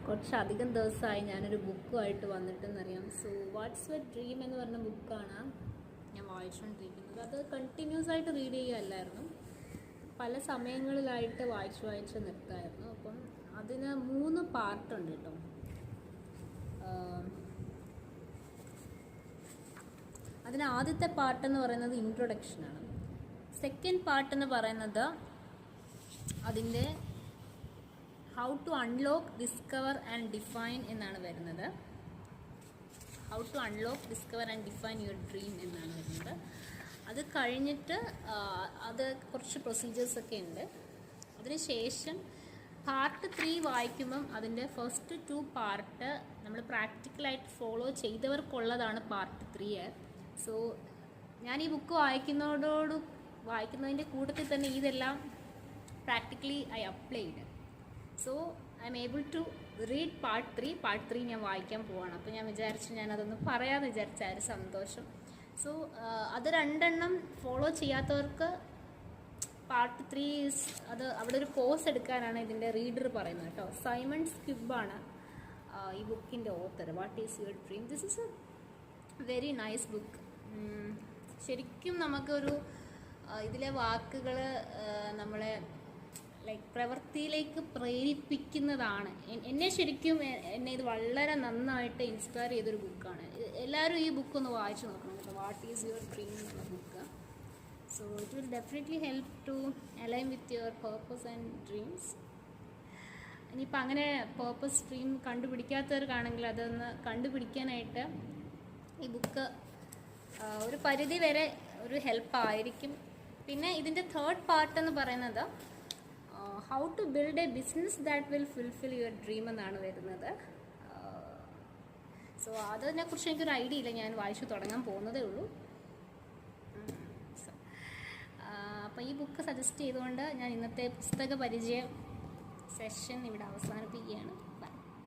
കുറച്ചധികം ദിവസമായി ഞാനൊരു ബുക്കുമായിട്ട് വന്നിട്ടെന്നറിയാം. സോ വാട്ട്സ് യുവർ ഡ്രീം എന്ന് പറഞ്ഞ ബുക്കാണ് ഞാൻ വായിച്ചുകൊണ്ടിരിക്കുന്നത്. അത് കണ്ടിന്യൂസ് ആയിട്ട് റീഡ് ചെയ്യുകയല്ലായിരുന്നു, പല സമയങ്ങളിലായിട്ട് വായിച്ച് നിർത്തായിരുന്നു. അപ്പം അതിന് 3 പാർട്ടുണ്ട് കേട്ടോ. അതിന് ആദ്യത്തെ പാർട്ടെന്ന് പറയുന്നത് ഇൻട്രൊഡക്ഷനാണ്. സെക്കൻഡ് പാർട്ടെന്ന് പറയുന്നത് അതിൻ്റെ how to unlock, discover and define എന്നാണ് വരുന്നത്. How to unlock, discover and define your dream എന്നാണ് വരുന്നത്. അത് കഴിഞ്ഞിട്ട് അത് കുറച്ച് പ്രൊസീജിയേഴ്സൊക്കെ ഉണ്ട്. അതിനുശേഷം പാർട്ട് 3 വായിക്കുമ്പം അതിൻ്റെ ഫസ്റ്റ് 2 പാർട്ട് നമ്മൾ പ്രാക്ടിക്കലായിട്ട് ഫോളോ ചെയ്തവർക്കുള്ളതാണ് പാർട്ട് 3. സോ ഞാൻ ഈ ബുക്ക് വായിക്കുന്നതിൻ്റെ കൂട്ടത്തിൽ തന്നെ ഇതെല്ലാം practically I applied. So I am able to read part 3. Part 3 ഞാൻ വായിക്കാൻ പോവാണ്. അപ്പോൾ ഞാൻ വിചാരിച്ചു ഞാനതൊന്ന് പറയാമെന്ന് വിചാരിച്ചായിരുന്നു, സന്തോഷം. സോ അത് 2 ഫോളോ ചെയ്യാത്തവർക്ക് പാർട്ട് 3 അത് അവിടെ ഒരു കോഴ്സ് എടുക്കാനാണ് ഇതിൻ്റെ റീഡർ പറയുന്നത് കേട്ടോ. സൈമൺ സ്ക്വിബാണ് ഈ ബുക്കിൻ്റെ author. What is your dream? This is a very nice book. ശരിക്കും നമുക്കൊരു ഇതിലെ വാക്കുകൾ നമ്മളെ ലൈക്ക് പ്രവൃത്തിയിലേക്ക് പ്രേരിപ്പിക്കുന്നതാണ്. എന്നെ ഇത് വളരെ നന്നായിട്ട് ഇൻസ്പയർ ചെയ്തൊരു ബുക്കാണ്. എല്ലാവരും ഈ ബുക്കൊന്ന് വായിച്ചു നോക്കണം കേട്ടോ. വാട്ട് ഈസ് യുവർ ഡ്രീം എന്നുള്ള book. So it will definitely help to align with your purpose and dreams. ഇനിയിപ്പോൾ അങ്ങനെ പേർപ്പസ് ഡ്രീം കണ്ടുപിടിക്കാത്തവർക്കാണെങ്കിൽ അതൊന്ന് കണ്ടുപിടിക്കാനായിട്ട് ഈ ബുക്ക് ഒരു പരിധി വരെ ഒരു ഹെൽപ്പായിരിക്കും. പിന്നെ ഇതിൻ്റെ തേർഡ് പാർട്ട് എന്ന് പറയുന്നത് how to build a business that will fulfil your dream എന്നാണ് വരുന്നത്. സോ അതിനെക്കുറിച്ച് എനിക്കൊരു ഐഡിയ ഇല്ല, ഞാൻ വായിച്ചു തുടങ്ങാൻ പോകുന്നതേ ഉള്ളൂ. അപ്പോൾ ഈ ബുക്ക് സജസ്റ്റ് ചെയ്തുകൊണ്ട് ഞാൻ ഇന്നത്തെ പുസ്തക പരിചയ സെഷൻ ഇവിടെ അവസാനിപ്പിക്കുകയാണ്. ബൈ.